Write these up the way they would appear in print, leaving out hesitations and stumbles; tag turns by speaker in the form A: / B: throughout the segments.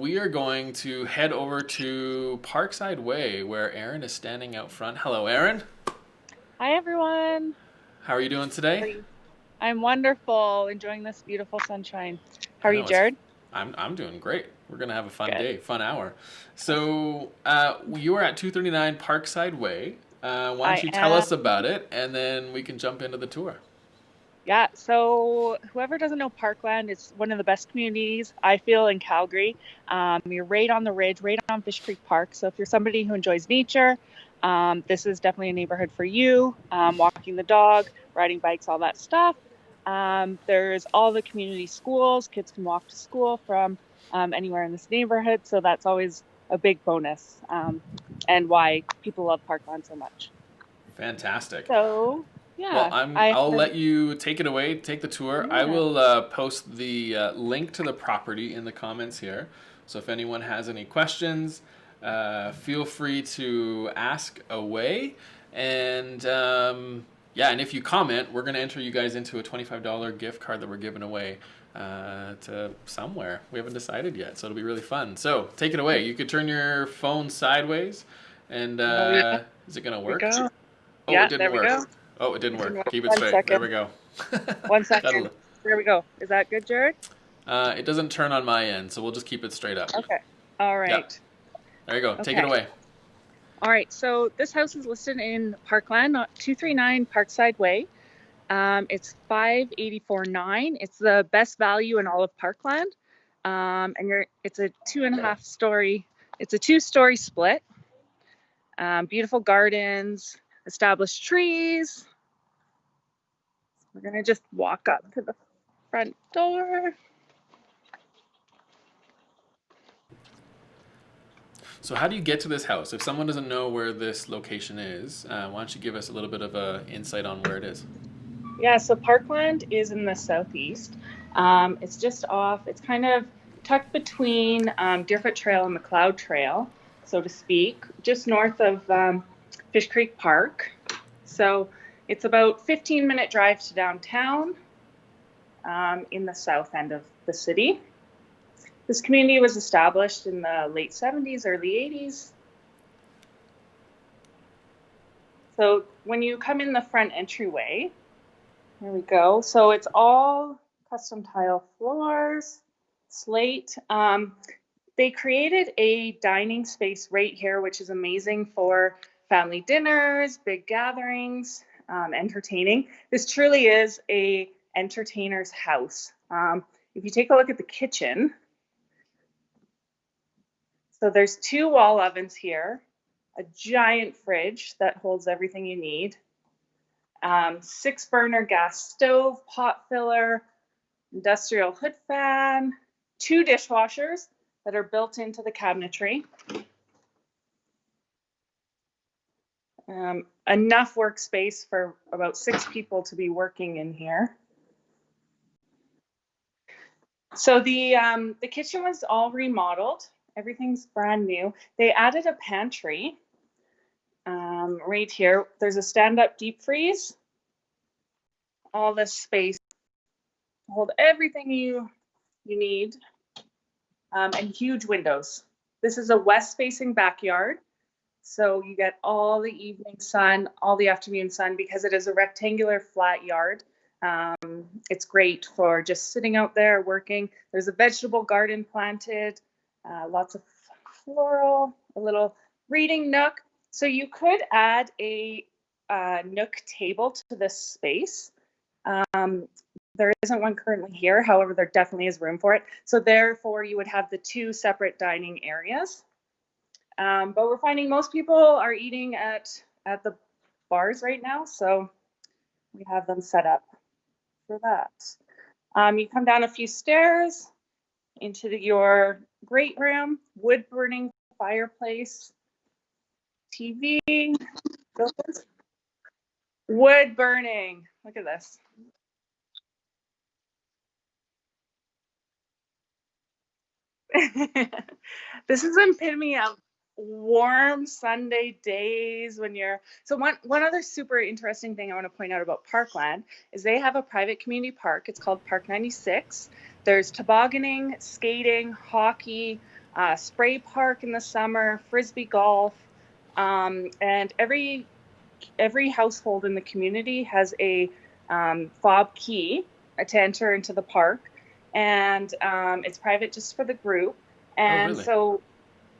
A: we are going to head over to Parkside Way, where Erin is standing out front. Hello, Erin.
B: Hi, everyone.
A: How are you doing
B: How are
A: today?
B: you? I'm wonderful, enjoying this beautiful sunshine. How
A: I
B: are you,
A: know it's.
B: Jared?
A: I'm doing great. We're gonna have a fun
B: Good.
A: day, fun hour. So you are at 239 Parkside Way. Why don't
B: I
A: you tell
B: am.
A: us about it, and then we can jump into the tour.
B: Yeah, so whoever doesn't know Parkland, it's one of the best communities I feel in Calgary. You're right on the ridge, right on Fish Creek Park. So if you're somebody who enjoys nature, this is definitely a neighborhood for you. Walking the dog, riding bikes, all that stuff. There's all the community schools. Kids can walk to school from anywhere in this neighborhood. So that's always a big bonus, and why people love Parkland so much.
A: Fantastic.
B: So
A: Well,
B: yeah,
A: I'll let you take it away, take the tour. I
B: yeah.
A: will post the link to the property in the comments here. So if anyone has any questions, feel free to ask away. And yeah, and if you comment, we're going to enter you guys into a $25 gift card that we're giving away to somewhere. We haven't decided yet, so it'll be really fun. So take it away. You could turn your phone sideways, and
B: Oh yeah, there
A: is it going to
B: we
A: work?
B: go.
A: Oh, it
B: Yeah,
A: didn't
B: there we
A: work.
B: go.
A: Oh, it didn't
B: Didn't
A: work.
B: work.
A: Keep it
B: One
A: straight. There
B: second.
A: we go.
B: One second.
A: That'll,
B: There we go. Is that good, Jared?
A: it doesn't turn on my end, so we'll just keep it straight up.
B: Okay. All
A: Yep.
B: right.
A: There you go. Take it
B: Okay.
A: away.
B: All right. So this house is listed in Parkland, 239 Parkside Way. It's 584.9. It's the best value in all of Parkland. It's a 2.5 story. It's a 2-story split. Beautiful gardens, established trees. We're gonna just walk up to the front door.
A: So, how do you get to this house? If someone doesn't know where this location is, why don't you give us a little bit of a insight on where it is?
B: Yeah, so Parkland is in the southeast. It's just off, it's kind of tucked between Deerfoot Trail and McLeod Trail, so to speak, just north of Fish Creek Park. So it's about 15-minute drive to downtown in the south end of the city. This community was established in the late 70s, early 80s. So when you come in the front entryway, there we go. So it's all custom tile floors, slate. They created a dining space right here, which is amazing for family dinners, big gatherings, entertaining. This truly is a entertainer's house. If you take a look at the kitchen, so there's 2 wall ovens here, a giant fridge that holds everything you need, 6-burner gas stove, pot filler, industrial hood fan, 2 dishwashers that are built into the cabinetry. Enough workspace for about 6 people to be working in here. So the kitchen was all remodeled. Everything's brand new. They added a pantry right here. There's a stand-up deep freeze. All this space to hold everything you need, and huge windows. This is a west-facing backyard, so you get all the evening sun, all the afternoon sun, because it is a rectangular flat yard. It's great for just sitting out there working. There's a vegetable garden planted, lots of floral, a little reading nook. So you could add a Nook table to this space. There isn't one currently here, however, there definitely is room for it. So therefore, you would have the 2 separate dining areas. But we're finding most people are eating at the bars right now, so we have them set up for that. You come down a few stairs into your great room, wood burning fireplace, TV, wood burning. Look at this. This is an epitome of warm Sunday days when you're. So one other super interesting thing I want to point out about Parkland is they have a private community park. It's called Park 96. There's tobogganing, skating, hockey, spray park in the summer, frisbee golf, and every household in the community has a fob key to enter into the park, and it's private just for the group. And
A: really?
B: so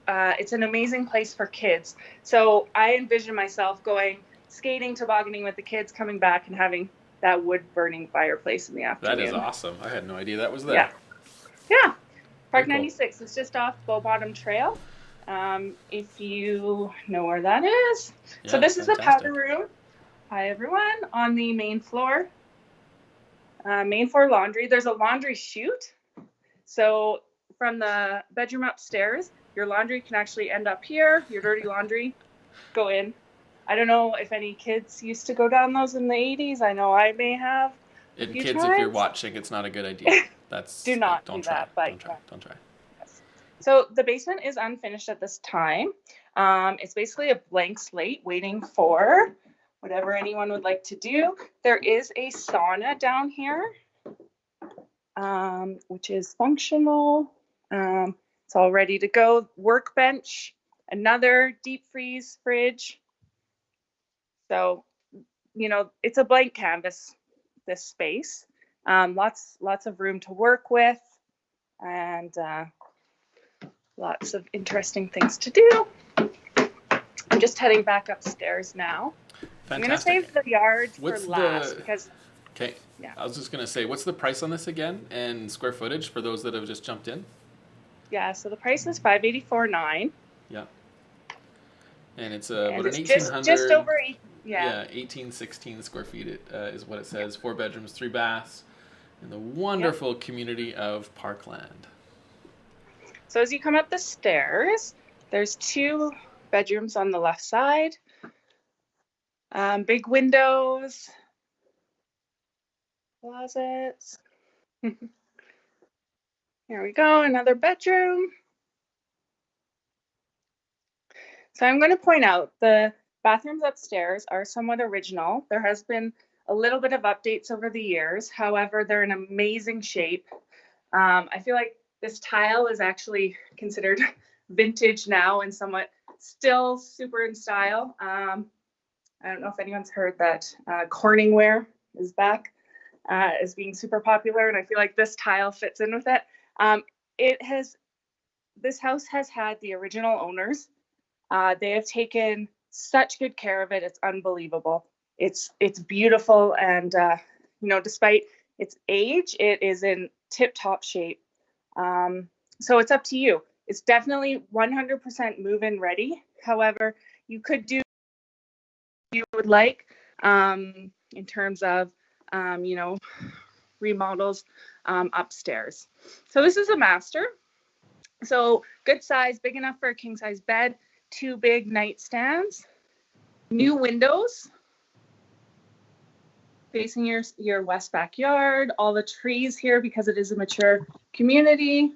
B: it's an amazing place for kids. So I envision myself going skating, tobogganing with the kids, coming back and having that wood burning fireplace in the afternoon.
A: That is awesome. I had no idea that was there.
B: Yeah. Yeah.
A: Very
B: Park
A: cool.
B: 96. It's just off Bow Bottom Trail. If you know where that is.
A: Yeah,
B: so this is the
A: fantastic.
B: powder room. Hi, everyone. On the main floor. Main floor laundry. There's a laundry chute. So from the bedroom upstairs, your laundry can actually end up here. Your dirty laundry, go in. I don't know if any kids used to go down those in the 80s. I know I may have.
A: And kids, if you're watching, it's not a good idea. That's
B: do not
A: don't
B: do
A: try.
B: that. But
A: Don't try.
B: Yes. So the basement is unfinished at this time. It's basically a blank slate waiting for whatever anyone would like to do. There is a sauna down here, which is functional. It's all ready to go. Workbench, another deep freeze fridge. So, it's a blank canvas, this space. Lots of room to work with, and lots of interesting things to do. I'm just heading back upstairs now.
A: Fantastic.
B: I'm going to save the yard for last
A: because... Okay. Yeah. I was just going to say, what's the price on this again, and square footage for those that have just jumped in?
B: Yeah, so the price is $584.9.
A: Yeah. And it's an 1,800...
B: Just over
A: 1816 square feet is what it says. 4 bedrooms, 3 baths, in the wonderful community of Parkland.
B: So as you come up the stairs, there's 2 bedrooms on the left side. Big windows, closets. Here we go, another bedroom. So I'm going to point out the bathrooms upstairs are somewhat original. There has been a little bit of updates over the years. However, they're in amazing shape. I feel like this tile is actually considered vintage now and somewhat still super in style. I don't know if anyone's heard that Corningware is back as being super popular, and I feel like this tile fits in with it. This house has had the original owners. They have taken such good care of it. It's unbelievable. It's beautiful, and despite its age, it is in tip-top shape. So it's up to you. It's definitely 100% move-in ready. However, you could do what you would like in terms of remodels upstairs. So this is a master. So good size, big enough for a king size bed, 2 big nightstands, new windows facing your west backyard, all the trees here because it is a mature community.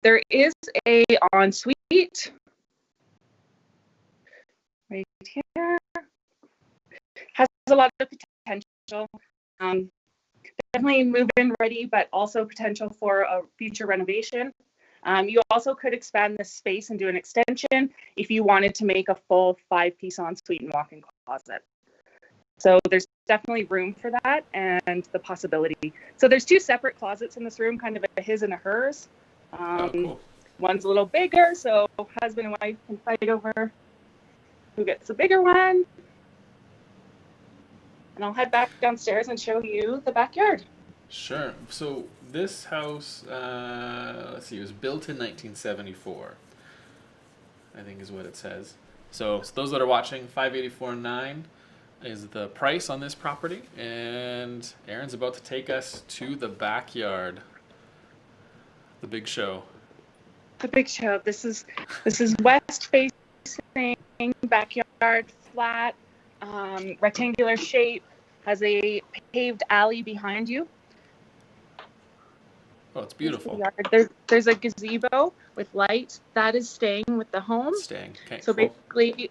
B: There is a ensuite right here. Has a lot of potential. Definitely move-in ready, but also potential for a future renovation. You also could expand this space and do an extension if you wanted to make a full 5-piece ensuite and walk-in closet. So there's definitely room for that and the possibility. So there's 2 separate closets in this room, kind of a his and a hers.
A: Cool.
B: One's a little bigger, so husband and wife can fight over who gets the bigger one. And I'll head back downstairs and show you the backyard.
A: Sure. So this house, let's see, it was built in 1974, I think is what it says. So those that are watching, $584.9 is the price on this property. And Erin's about to take us to the backyard. The big show.
B: The big show. This is west facing, backyard, flat, rectangular shape, has a paved alley behind you.
A: Oh, it's beautiful.
B: There's a gazebo with light that is staying with the home.
A: Staying. Okay.
B: So
A: cool.
B: basically,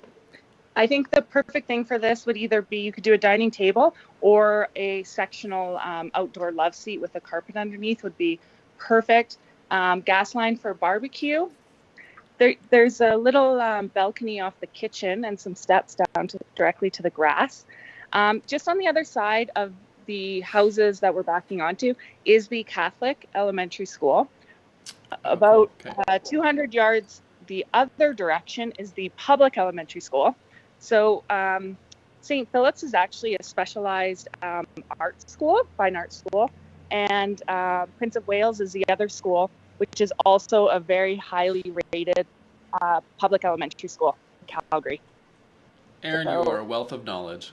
B: I think the perfect thing for this would either be you could do a dining table or a sectional outdoor love seat with a carpet underneath would be perfect. Gas line for barbecue. There's a little balcony off the kitchen and some steps down directly to the grass. Just on the other side of the houses that we're backing onto is the Catholic elementary school. About 200 yards the other direction is the public elementary school. So St. Philip's is actually a specialized art school, fine art school, and Prince of Wales is the other school, which is also a very highly rated public elementary school in Calgary.
A: Erin, you are a wealth of knowledge.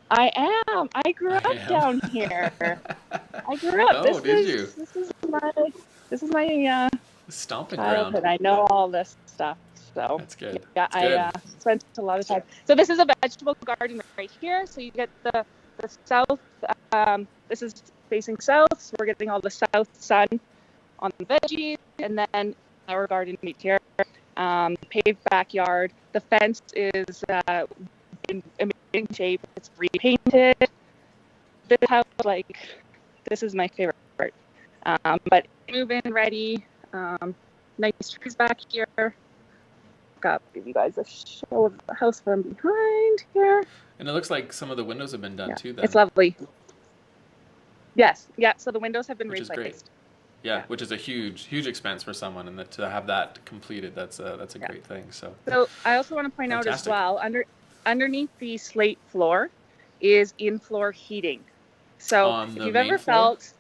B: I am. I grew up down here. I grew up.
A: Oh, did you?
B: This is my
A: stomping
B: childhood.
A: ground.
B: I know all this stuff. So
A: that's good.
B: Yeah, I spent a lot of time. So this is a vegetable garden right here. So you get the south. This is facing south. So we're getting all the south sun on the veggies, and then our garden right here. Paved backyard. The fence is in amazing shape. It's repainted. This house, this is my favorite part. But move-in ready. Nice trees back here. Got give you guys a show of the house from behind here.
A: And it looks like some of the windows have been done too. Then
B: it's lovely. Yes, yeah. So the windows have been replaced.
A: Which is great. Yeah, which is a huge expense for someone, and to have that completed, that's a great thing. So
B: I also want to point out as well, underneath the slate floor is in-floor heating. So if you've ever felt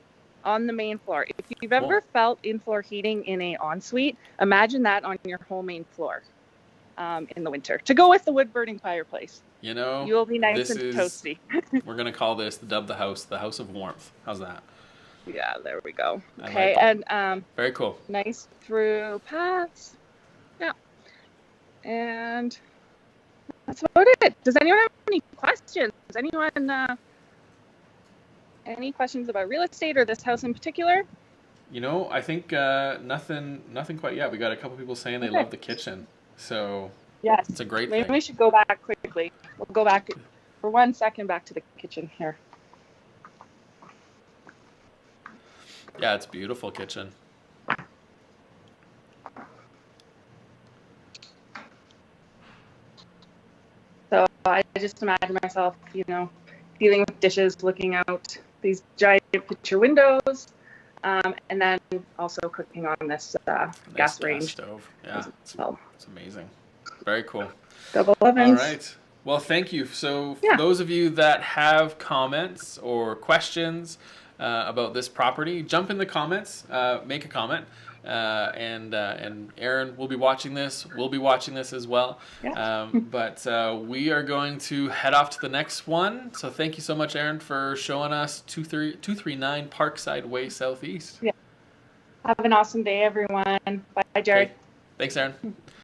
B: on the main floor, if you've ever felt in-floor heating in a ensuite, imagine that on your whole main floor in the winter to go with the wood-burning fireplace.
A: You know,
B: you'll be nice and toasty.
A: We're gonna call this the house of warmth. How's that?
B: Yeah, there we go. Okay, and
A: very cool.
B: Nice through paths. Yeah, and that's about it. Does anyone have any questions? Anyone any questions about real estate or this house in particular?
A: You know, I think nothing quite yet. We got a couple people saying they love the kitchen, so
B: yes,
A: it's a great
B: thing.
A: Maybe
B: we should go back quickly. We'll go back for 1 second back to the kitchen here.
A: Yeah, it's a beautiful kitchen.
B: So I just imagine myself, dealing with dishes, looking out these giant picture windows, and then also cooking on this gas range
A: stove. Yeah, it's amazing. Very cool.
B: Double ovens.
A: All right. Well, thank you. So for those of you that have comments or questions about this property, jump in the comments, make a comment, and Erin will be watching this. We'll be watching this as well.
B: Yeah.
A: But we are going to head off to the next one. So thank you so much, Erin, for showing us 239 Parkside Way Southeast.
B: Yeah. Have an awesome day, everyone. Bye, Jared.
A: Okay. Thanks, Erin.